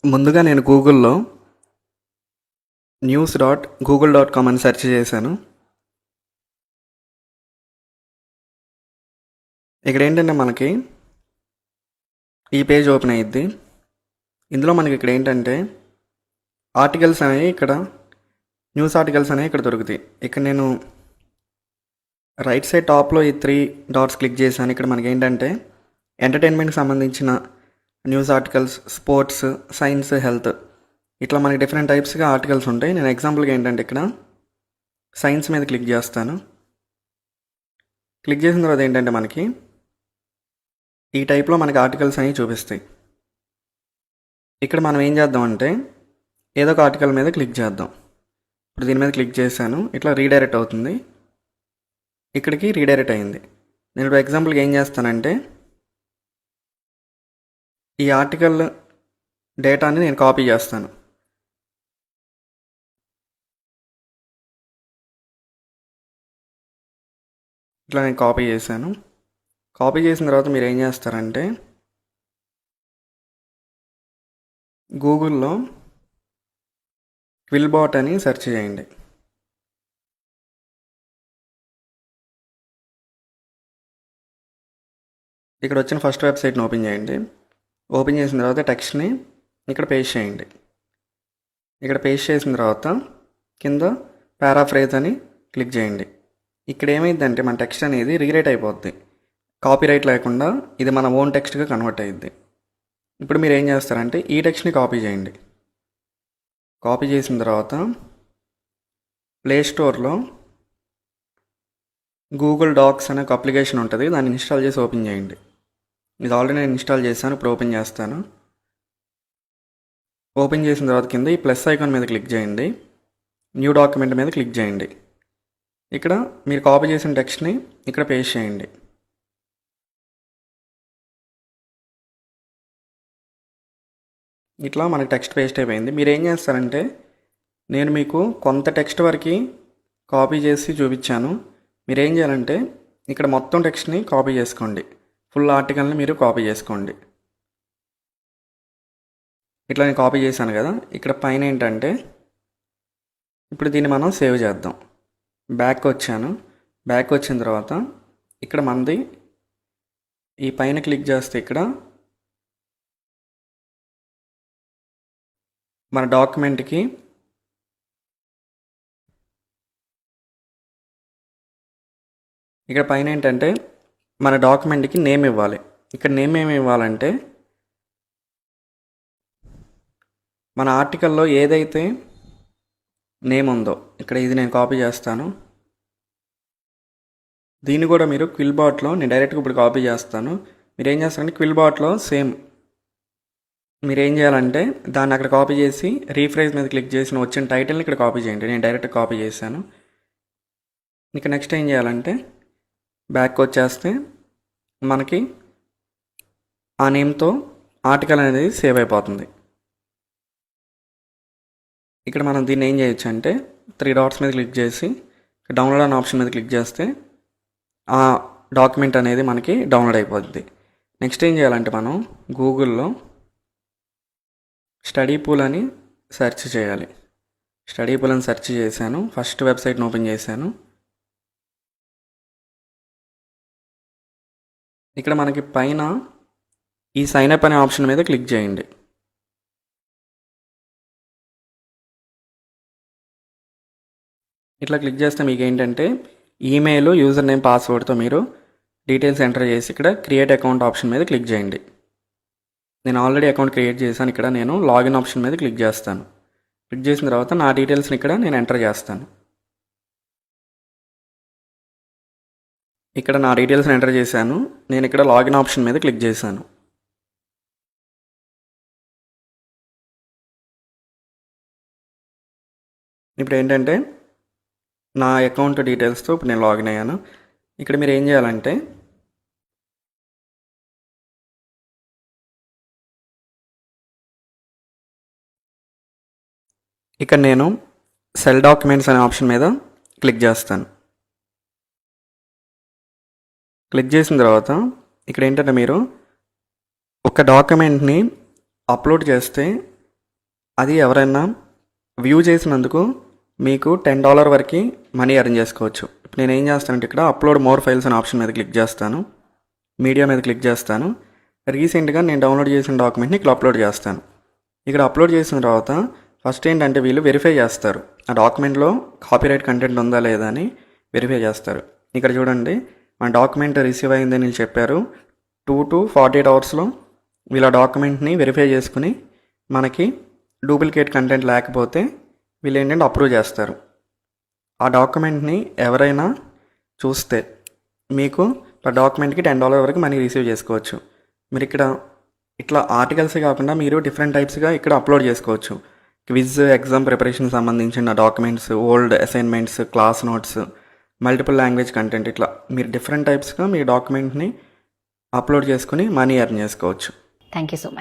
ముందుగా నేను గూగుల్‌లో news.google.com అని సెర్చ్ చేశాను. ఇక్కడేంటంటే మనకి ఈ పేజ్ ఓపెన్ అయ్యిద్ది. ఇందులో మనకి ఇక్కడేంటంటే ఆర్టికల్స్ అనేవి న్యూస్ ఆర్టికల్స్ అనేవి ఇక్కడ దొరుకుతాయి. ఇక్కడ నేను రైట్ సైడ్ టాప్‌లో ఈ 3 డాట్స్ క్లిక్ చేశాను. ఇక్కడ మనకేంటంటే ఎంటర్‌టైన్‌మెంట్‌కి సంబంధించిన news articles, sports, science, health ఇట్లా మనకి డిఫరెంట్ టైప్స్‌గా ఆర్టికల్స్ ఉంటాయి. నేను ఎగ్జాంపుల్‌గా ఏంటంటే ఇక్కడ సైన్స్ మీద క్లిక్ చేస్తాను. క్లిక్ చేసిన తర్వాత ఏంటంటే మనకి ఈ టైప్లో మనకి ఆర్టికల్స్ అనేవి చూపిస్తాయి. ఇక్కడ మనం ఏం చేద్దామంటే ఏదో ఒక ఆర్టికల్ మీద క్లిక్ చేద్దాం. ఇప్పుడు దీని మీద క్లిక్ చేశాను. ఇట్లా రీడైరెక్ట్ అవుతుంది. ఇక్కడికి రీడైరెక్ట్ అయింది. నేను ఇప్పుడు ఎగ్జాంపుల్గా ఏం చేస్తానంటే ఈ ఆర్టికల్ డేటాని నేను కాపీ చేస్తాను. ఇట్లా నేను కాపీ చేశాను. కాపీ చేసిన తర్వాత మీరు ఏం చేస్తారంటే గూగుల్లో క్విల్బాట్ అని సెర్చ్ చేయండి. ఇక్కడ వచ్చిన ఫస్ట్ వెబ్సైట్ని ఓపెన్ చేయండి. ఓపెన్ చేసిన తర్వాత టెక్స్ట్ని ఇక్కడ పేస్ట్ చేయండి. ఇక్కడ పేస్ట్ చేసిన తర్వాత కింద పారాఫ్రేజ్ అని క్లిక్ చేయండి. ఇక్కడ ఏమైందంటే మన టెక్స్ట్ అనేది రీరైట్ అయిపోద్ది. కాపీరైట్ లేకుండా ఇది మన ఓన్ టెక్స్ట్గా కన్వర్ట్ అయ్యిద్ది. ఇప్పుడు మీరు ఏం చేస్తారంటే ఈ టెక్స్ట్ని కాపీ చేయండి. కాపీ చేసిన తర్వాత ప్లే స్టోర్లో గూగుల్ డాక్స్ అనే ఒక అప్లికేషన్ ఉంటుంది. దాన్ని ఇన్స్టాల్ చేసి ఓపెన్ చేయండి. ఇది ఆల్రెడీ నేను ఇన్స్టాల్ చేశాను. ఇప్పుడు ఓపెన్ చేస్తాను. ఓపెన్ చేసిన తర్వాత కింద ఈ ప్లస్ ఐకాన్ మీద క్లిక్ చేయండి. న్యూ డాక్యుమెంట్ మీద క్లిక్ చేయండి. ఇక్కడ మీరు కాపీ చేసిన టెక్స్ట్ని ఇక్కడ పేస్ట్ చేయండి. ఇట్లా మనకి టెక్స్ట్ పేస్ట్ అయిపోయింది. మీరు ఏం చేస్తారంటే నేను మీకు కొంత టెక్స్ట్ వరకు కాపీ చేసి చూపించాను. మీరు ఏం చేయాలంటే ఇక్కడ మొత్తం టెక్స్ట్ని కాపీ చేసుకోండి. ఫుల్ ఆర్టికల్ని మీరు కాపీ చేసుకోండి. ఇట్లా నేను కాపీ చేశాను కదా. ఇక్కడ పైన ఏంటంటే ఇప్పుడు దీన్ని మనం సేవ్ చేద్దాం. బ్యాక్ వచ్చాను. బ్యాక్ వచ్చిన తర్వాత ఇక్కడ మనది ఈ పైన క్లిక్ చేస్తే ఇక్కడ మన డాక్యుమెంట్కి ఇక్కడ పైన ఏంటంటే మన డాక్యుమెంట్కి నేమ్ ఇవ్వాలి. ఇక్కడ నేమ్ ఏమి ఇవ్వాలంటే మన ఆర్టికల్లో ఏదైతే నేమ్ ఉందో ఇక్కడ ఇది నేను కాపీ చేస్తాను. దీన్ని కూడా మీరు క్విల్బాట్లో నేను డైరెక్ట్గా ఇప్పుడు కాపీ చేస్తాను. మీరు ఏం చేస్తారంటే క్విల్బాట్లో సేమ్ మీరు ఏం చేయాలంటే దాన్ని అక్కడ కాపీ చేసి రీఫ్రెష్ మీద క్లిక్ చేసిన వచ్చిన టైటిల్ని ఇక్కడ కాపీ చేయండి. నేను డైరెక్ట్గా కాపీ చేశాను. ఇక నెక్స్ట్ ఏం చేయాలంటే బ్యాక్ వచ్చేస్తే మనకి ఆ నేమ్తో ఆర్టికల్ అనేది సేవ్ అయిపోతుంది. ఇక్కడ మనం దీన్ని ఏం చేయొచ్చు అంటే 3 డాట్స్ మీద క్లిక్ చేసి డౌన్లోడ్ అనే ఆప్షన్ మీద క్లిక్ చేస్తే ఆ డాక్యుమెంట్ అనేది మనకి డౌన్లోడ్ అయిపోద్ది. నెక్స్ట్ ఏం చేయాలంటే మనం గూగుల్లో స్టడీ పూల్ అని సెర్చ్ చేయాలి. స్టడీ పూల్ అని సెర్చ్ చేశాను. ఫస్ట్ వెబ్సైట్ని ఓపెన్ చేశాను. ఇక్కడ మనకి పైన ఈ సైన్ అప్ అనే ఆప్షన్ మీద క్లిక్ చేయండి. ఇట్లా క్లిక్ చేస్తే మీకు ఏంటంటే ఈమెయిల్, యూజర్ నేమ్, పాస్వర్డ్తో మీరు డీటెయిల్స్ ఎంటర్ చేసి ఇక్కడ క్రియేట్ అకౌంట్ ఆప్షన్ మీద క్లిక్ చేయండి. నేను ఆల్రెడీ అకౌంట్ క్రియేట్ చేశాను. ఇక్కడ నేను లాగిన్ ఆప్షన్ మీద క్లిక్ చేస్తాను. క్లిక్ చేసిన తర్వాత నా డీటెయిల్స్ని ఇక్కడ నేను ఎంటర్ చేస్తాను. ఇక్కడ నా డీటెయిల్స్ని ఎంటర్ చేశాను. నేను ఇక్కడ లాగిన్ ఆప్షన్ మీద క్లిక్ చేశాను. ఇప్పుడు ఏంటంటే నా అకౌంట్ డీటెయిల్స్తో ఇప్పుడు నేను లాగిన్ అయ్యాను. ఇక్కడ మీరు ఏం చేయాలంటే ఇక్కడ నేను సెల్ డాక్యుమెంట్స్ అనే ఆప్షన్ మీద క్లిక్ చేస్తాను. క్లిక్ చేసిన తర్వాత ఇక్కడ ఏంటంటే మీరు ఒక డాక్యుమెంట్ని అప్లోడ్ చేస్తే అది ఎవరైనా వ్యూ చేసినందుకు మీకు $10 వరకు మనీ ఎర్న్ చేసుకోవచ్చు. ఇప్పుడు నేను ఏం చేస్తానంటే ఇక్కడ అప్లోడ్ మోర్ ఫైల్స్ అనే ఆప్షన్ మీద క్లిక్ చేస్తాను. మీడియా మీద క్లిక్ చేస్తాను. రీసెంట్గా నేను డౌన్లోడ్ చేసిన డాక్యుమెంట్ని ఇక్కడ అప్లోడ్ చేస్తాను. ఇక్కడ అప్లోడ్ చేసిన తర్వాత ఫస్ట్ ఏంటంటే వీళ్ళు వెరిఫై చేస్తారు, ఆ డాక్యుమెంట్లో కాపీరైట్ కంటెంట్ ఉందా లేదా అని వెరిఫై చేస్తారు. ఇక్కడ చూడండి, మన డాక్యుమెంట్ రిసీవ్ అయిందని వీళ్ళు చెప్పారు. 2 to 48 అవర్స్లో వీళ్ళ డాక్యుమెంట్ని వెరిఫై చేసుకుని మనకి డూప్లికేట్ కంటెంట్ లేకపోతే వీళ్ళు ఏంటంటే అప్రూవ్ చేస్తారు. ఆ డాక్యుమెంట్ని ఎవరైనా చూస్తే మీకు ఆ డాక్యుమెంట్కి $10 వరకు మనీ రిసీవ్ చేసుకోవచ్చు. మీరు ఇక్కడ ఇట్లా ఆర్టికల్సే కాకుండా మీరు డిఫరెంట్ టైప్స్గా ఇక్కడ అప్లోడ్ చేసుకోవచ్చు. క్విజ్, ఎగ్జామ్ ప్రిపరేషన్ సంబంధించిన documents, old assignments, class notes, multiple language content, ఇట్లా మీరు డిఫరెంట్ టైప్స్గా మీ డాక్యుమెంట్ని అప్లోడ్ చేసుకుని మనీ ఎర్న్ చేసుకోవచ్చు. Thank you so much.